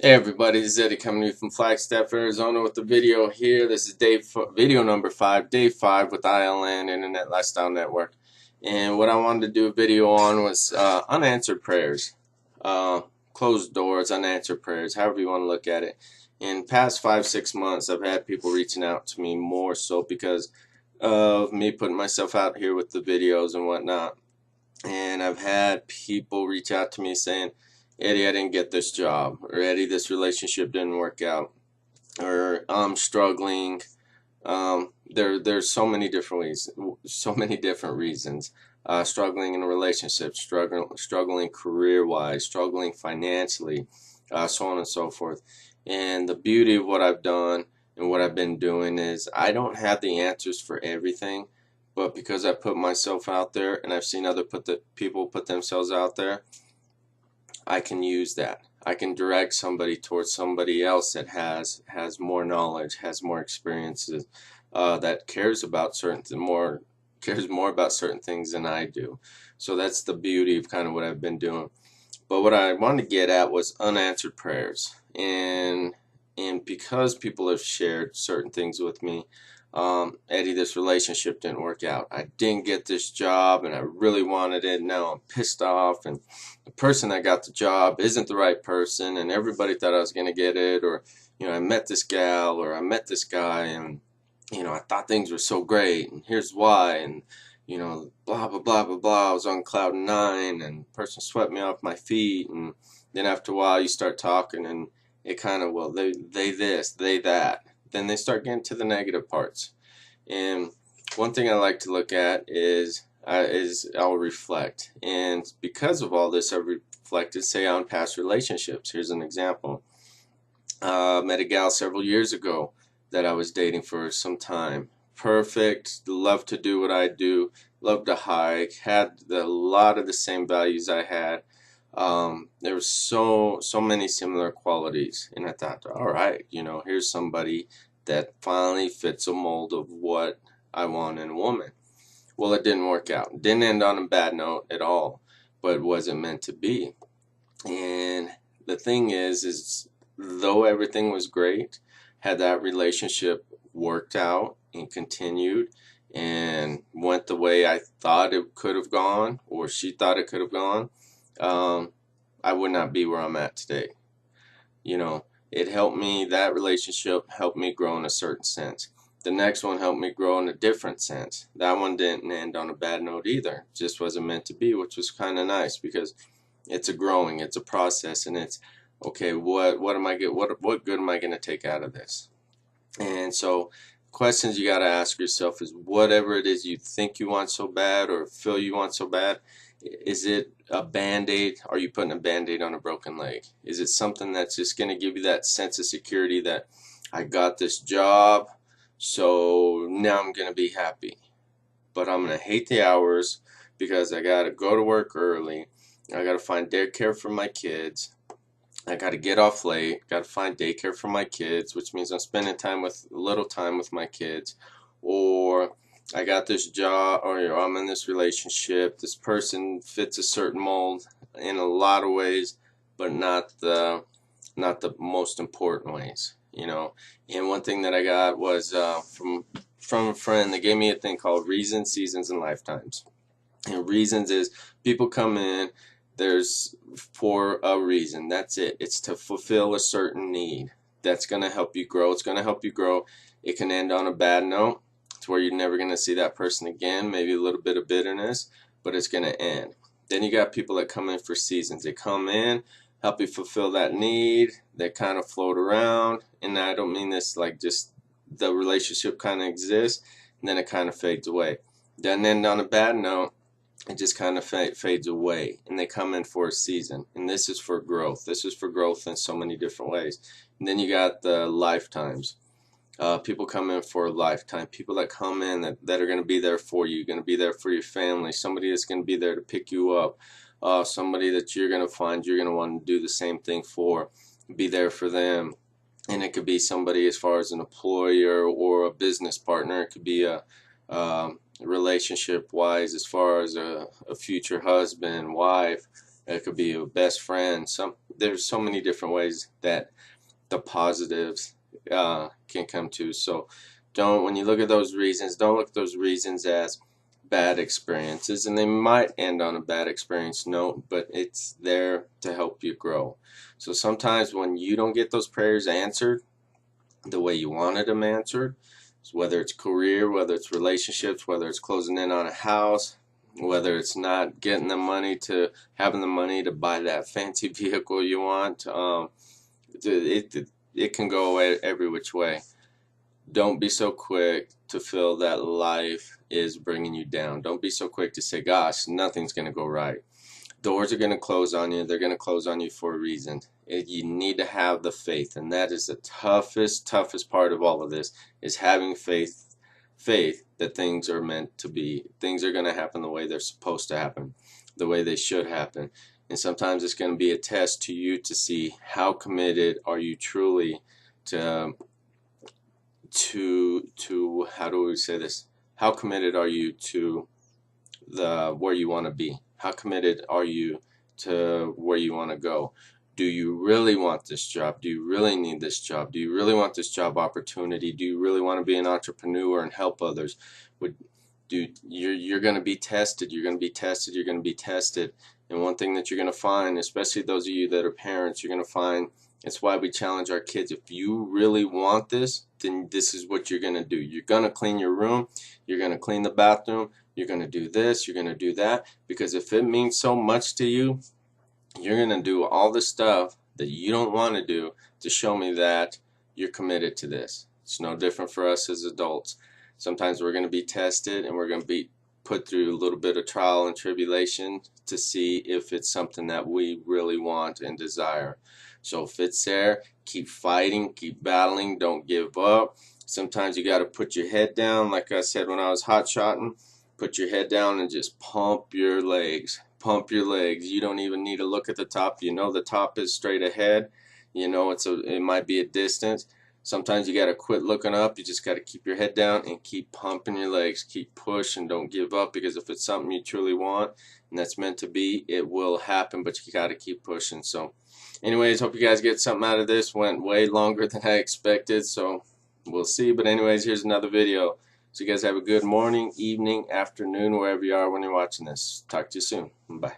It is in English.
Hey everybody, this is Eddie coming to you from Flagstaff, Arizona with the video here. This is video number 5, day 5 with ILN, Internet Lifestyle Network. And what I wanted to do a video on was unanswered prayers. Closed doors, unanswered prayers, however you want to look at it. In past 5-6 months, I've had people reaching out to me more so because of me putting myself out here with the videos and whatnot. And I've had people reach out to me saying, Eddie, I didn't get this job, or Eddie, this relationship didn't work out, or I'm struggling. There's so many different ways, so many different reasons. Struggling in a relationship, struggling career-wise, struggling financially, so on and so forth. And the beauty of what I've done and what I've been doing is I don't have the answers for everything, but because I put myself out there and I've seen other people put themselves out there, I can use that. I can direct somebody towards somebody else that has more knowledge, has more experiences, that cares more about certain things than I do. So that's the beauty of kind of what I've been doing. But what I wanted to get at was unanswered prayers, and because people have shared certain things with me, Eddie, this relationship didn't work out. I didn't get this job, and I really wanted it. Now I'm pissed off, and the person that got the job isn't the right person, and everybody thought I was going to get it, or I met this gal, or I met this guy, and I thought things were so great, and here's why, and blah blah blah blah blah. I was on cloud nine, and the person swept me off my feet, and then after a while you start talking, and it kind of, well, they this, they that. Then they start getting to the negative parts. And one thing I like to look at is I'll reflect, and because of all this, I've reflected, say, on past relationships. Here's an example. Met a gal several years ago that I was dating for some time. Perfect, loved to do what I do, loved to hike, had a lot of the same values I had. There were so many similar qualities, and I thought, all right, here's somebody that finally fits a mold of what I want in a woman. Well, it didn't work out. It didn't end on a bad note at all, but it wasn't meant to be. And the thing is though everything was great, had that relationship worked out and continued and went the way I thought it could have gone, or she thought it could have gone, I would not be where I'm at today. It helped me, that relationship helped me grow in a certain sense. The next one helped me grow in a different sense. That one didn't end on a bad note either. It just wasn't meant to be, which was kind of nice because it's a process, and it's okay, what good am I going to take out of this? And so questions you got to ask yourself is, whatever it is you think you want so bad or feel you want so bad, is it a band-aid? Are you putting a band-aid on a broken leg? Is it something that's just going to give you that sense of security that I got this job, so now I'm going to be happy, but I'm going to hate the hours because I got to go to work early, I got to find daycare for my kids, I got to get off late, got to find daycare for my kids, which means I'm spending little time with my kids, or I got this job, or I'm in this relationship, this person fits a certain mold in a lot of ways, but not the most important ways. And one thing that I got was from a friend. They gave me a thing called reasons, seasons, and lifetimes. And reasons is people come in, there's for a reason. That's it. It's to fulfill a certain need. That's going to help you grow. It's going to help you grow. It can end on a bad note, to where you're never going to see that person again, maybe a little bit of bitterness, but it's going to end. Then you got people that come in for seasons. They come in, help you fulfill that need. They kind of float around, and I don't mean this like just the relationship kind of exists, and then it kind of fades away. Doesn't end on a bad note. It just kind of fades away, and they come in for a season, and this is for growth. This is for growth in so many different ways. And then you got the lifetimes. People come in for a lifetime. People that come in that are going to be there for you, going to be there for your family, somebody that's going to be there to pick you up, somebody that you're going to find you're going to want to do the same thing for, be there for them. And it could be somebody as far as an employer or a business partner. It could be a relationship wise as far as a future husband, wife, It could be a best friend. There's so many different ways that the positives can come to. So when you look at those reasons, don't look at those reasons as bad experiences, and they might end on a bad experience note, but it's there to help you grow. So sometimes when you don't get those prayers answered the way you wanted them answered, whether it's career, whether it's relationships, whether it's closing in on a house, whether it's not getting the money to having the money to buy that fancy vehicle you want, it can go away every which way. Don't be so quick to feel that life is bringing you down. Don't be so quick to say, gosh, nothing's going to go right. Doors are going to close on you. They're going to close on you for a reason. You need to have the faith, and that is the toughest part of all of this, is having faith that things are meant to be. Things are going to happen the way they're supposed to happen, the way they should happen. And sometimes it's going to be a test to you to see how committed are you truly to how do we say this? How committed are you to where you want to be? How committed are you to where you want to go? Do you really want this job? Do you really need this job? Do you really want this job opportunity? Do you really want to be an entrepreneur and help others? You're going to be tested. You're going to be tested. You're going to be tested. And one thing that you're going to find, especially those of you that are parents, you're going to find, it's why we challenge our kids. If you really want this, then this is what you're going to do. You're going to clean your room. You're going to clean the bathroom. You're going to do this. You're going to do that. Because if it means so much to you, you're going to do all the stuff that you don't want to do to show me that you're committed to this. It's no different for us as adults. Sometimes we're going to be tested, and we're going to be put through a little bit of trial and tribulation to see if it's something that we really want and desire. So if it's there, keep fighting, keep battling, don't give up. Sometimes you got to put your head down, like I said when I was hot-shotting, put your head down and just pump your legs. Pump your legs. You don't even need to look at the top. You know the top is straight ahead. You know it might be a distance. Sometimes you got to quit looking up. You just got to keep your head down and keep pumping your legs. Keep pushing. Don't give up, because if it's something you truly want and that's meant to be, it will happen, but you got to keep pushing. So anyways, hope you guys get something out of this. Went way longer than I expected, so we'll see. But anyways, here's another video. So you guys have a good morning, evening, afternoon, wherever you are when you're watching this. Talk to you soon. Bye.